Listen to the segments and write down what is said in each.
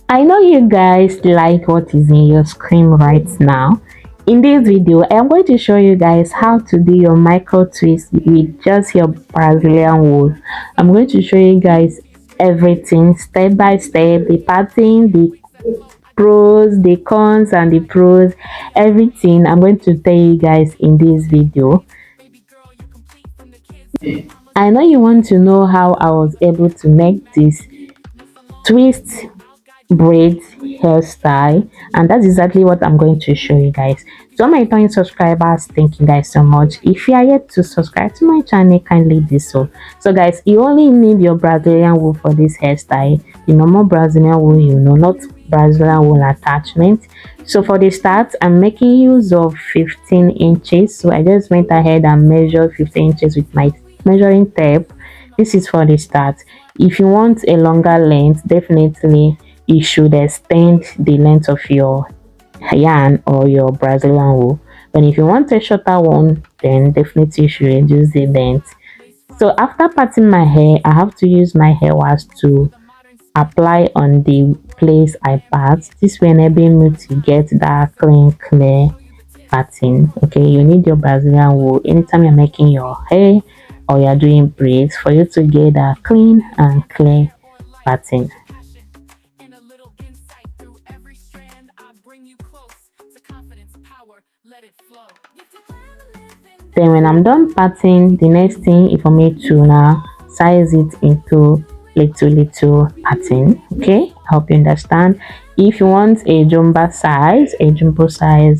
I know you guys like what is in your screen right now. In this video, I am going to show you guys how to do your micro twist with just your Brazilian wool. I'm going to show you guys everything step by step, the pattern, the pros, the cons and the pros, everything I'm going to tell you guys in this video. I know you want to know how I was able to make this twist braid hairstyle, and that's exactly what I'm going to show you guys. So my returning subscribers, thank you guys so much. If you are yet to subscribe to my channel, kindly do so. So guys, you only need your Brazilian wool for this hairstyle, the normal Brazilian wool, not Brazilian wool attachment. So for the start, I'm making use of 15 inches. So I just went ahead and measured 15 inches with my measuring tape. This is for the start. If you want a longer length, definitely you should extend the length of your yarn or your Brazilian wool. But if you want a shorter one, then definitely you should reduce the length. So after parting my hair, I have to use my hair wash to apply on the place I part. This will enable me to get that clean, clear parting. Okay, you need your Brazilian wool anytime you're making your hair or you're doing braids for you to get a clean and clear parting. Then when I'm done parting, the next thing is for me to now size it into little pattern. Okay, I hope you understand. If you want a jumbo size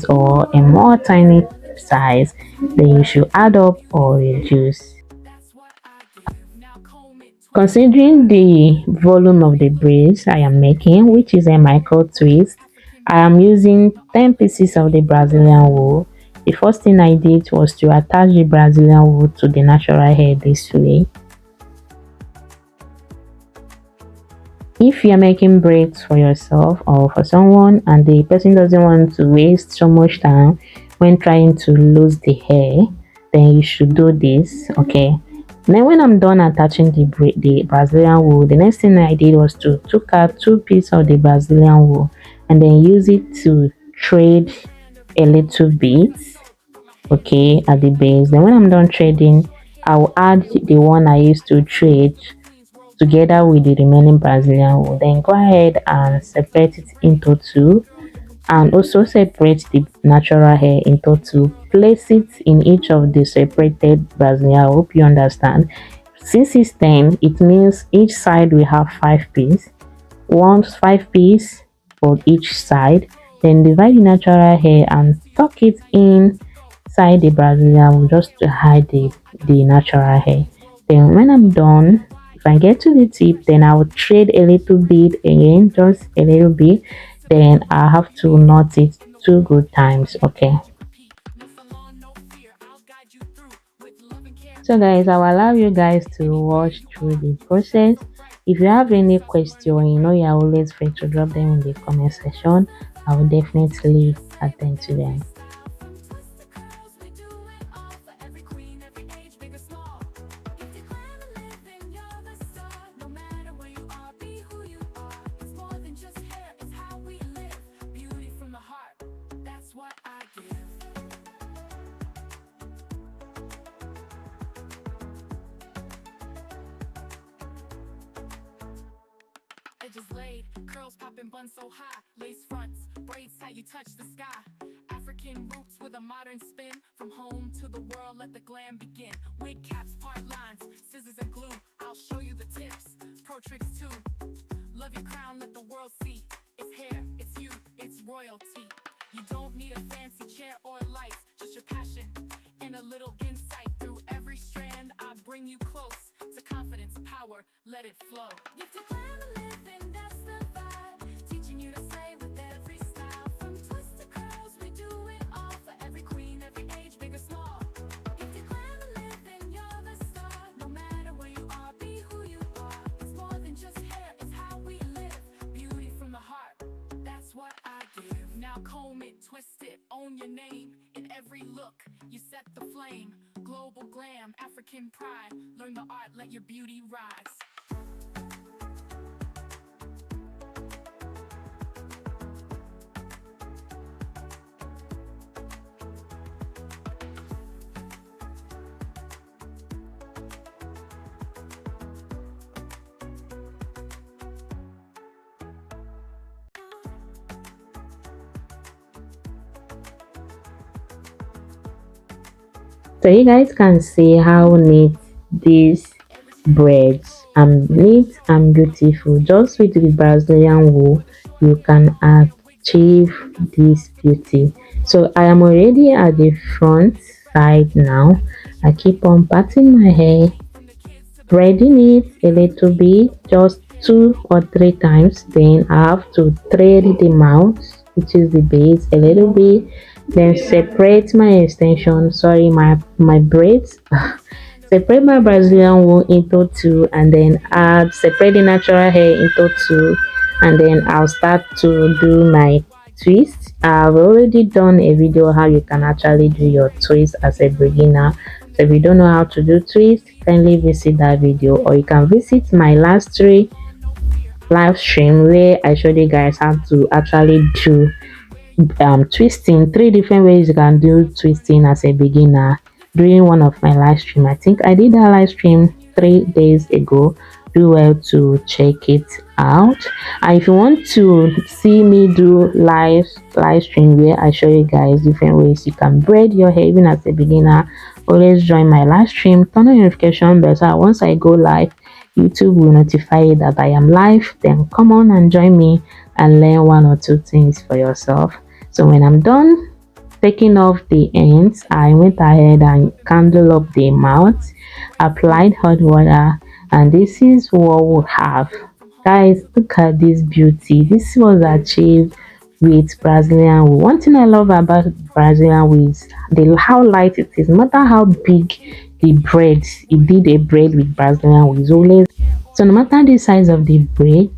or a more tiny size, then you should add up or reduce. Considering the volume of the braids I am making, which is a micro twist, I am using 10 pieces of the Brazilian wool. The first thing I did was to attach the Brazilian wool to the natural hair this way. If you're making braids for yourself or for someone and the person doesn't want to waste so much time when trying to lose the hair, then you should do this. Okay, then when I'm done attaching the Brazilian wool, the next thing I did was to took out two pieces of the Brazilian wool and then use it to trade a little bit, okay, at the base. Then when I'm done trading, I'll add the one I used to trade together with the remaining Brazilian wool. Then go ahead and separate it into two, and also separate the natural hair into two. Place it in each of the separated Brazilian. I hope you understand. Since it's 10, it means each side will have 5 pieces. One 5 piece for each side. Then divide the natural hair and tuck it inside the Brazilian wool just to hide the natural hair. Then when I'm done, if I get to the tip, then I will trade a little bit again, just a little bit. Then I have to knot it two good times. Okay. So guys, I will allow you guys to watch through the process. If you have any question, you're always free to drop them in the comment section. I will definitely attend to them. Edges laid, curls popping, bun so high, lace fronts, braids tight, you touch the sky. African roots with a modern spin, from home to the world, let the glam begin. Wig caps, part lines, scissors and glue, I'll show you the tips, pro tricks too. Love your crown, let the world see. It's hair, it's you, it's royalty. You don't need a fancy chair or lights, just your passion and a little insight. Through every strand, I bring you close to confidence, power, let it flow. Gifted glamour living, that's the vibe. Teaching you to slay with every style. From twists to curls, we do it all. For every queen, every age, big or small. Gifted glamour living, you're the star. No matter where you are, be who you are. It's more than just hair, it's how we live. Beauty from the heart, that's what I give. Now comb it, twist it, own your name. In every look, you set the flame. Global glam, African pride. Learn the art, let your beauty rise. So you guys can see how neat these braids and neat and beautiful. Just with the Brazilian wool, you can achieve this beauty. So I am already at the front side now. I keep on patting my hair, braiding it a little bit, just 2 or 3 times. Then I have to thread the mouth, which is the base, a little bit. Then separate my extension, sorry, my braids. Separate my Brazilian wool into two, and then add separate the natural hair into two, and then I'll start to do my twist. I've already done a video how you can actually do your twist as a beginner. So if you don't know how to do twist, kindly visit that video, or you can visit my last 3 live stream where I showed you guys how to actually do twisting. 3 different ways you can do twisting as a beginner during one of my live stream. I think I did that live stream 3 days ago. Do well to check it out. And if you want to see me do live stream where I show you guys different ways you can braid your hair even as a beginner, always join my live stream, turn on notification bell so that once I go live, YouTube will notify you that I am live. Then come on and join me and learn 1 or 2 things for yourself. So when I'm done taking off the ends, I went ahead and candle up the mouth, applied hot water, and this is what we have. Guys, look at this beauty. This was achieved with Brazilian wool. One thing I love about Brazilian wool is how light it is. No matter how big the braid, it did a braid with Brazilian wool, it's always, so no matter the size of the braid,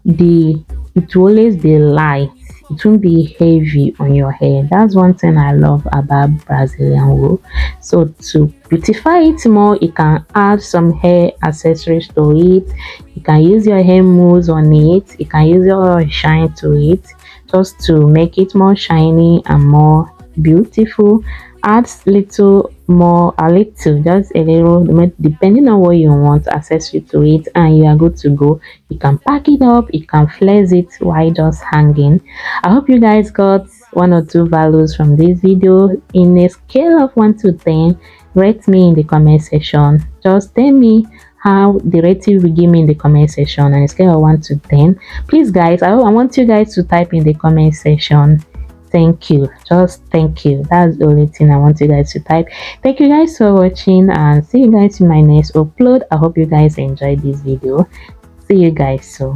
the it will always be light. It won't be heavy on your hair. That's one thing I love about Brazilian wool. So to beautify it more, you can add some hair accessories to it. You can use your hair mousse on it. You can use your shine to it, just to make it more shiny and more beautiful. Add little more, a little, just a little, depending on what you want accessory to it, and you are good to go. You can pack it up, you can flex it while just hanging. I hope you guys got 1 or 2 values from this video. In a scale of 1 to 10, rate me in the comment section. Just tell me how the rating will give me in the comment section on a scale of 1 to 10. Please guys, I want you guys to type in the comment section thank you, just thank you. That's the only thing I want you guys to type. Thank you guys for watching, and see you guys in my next upload. I hope you guys enjoyed this video. See you guys soon.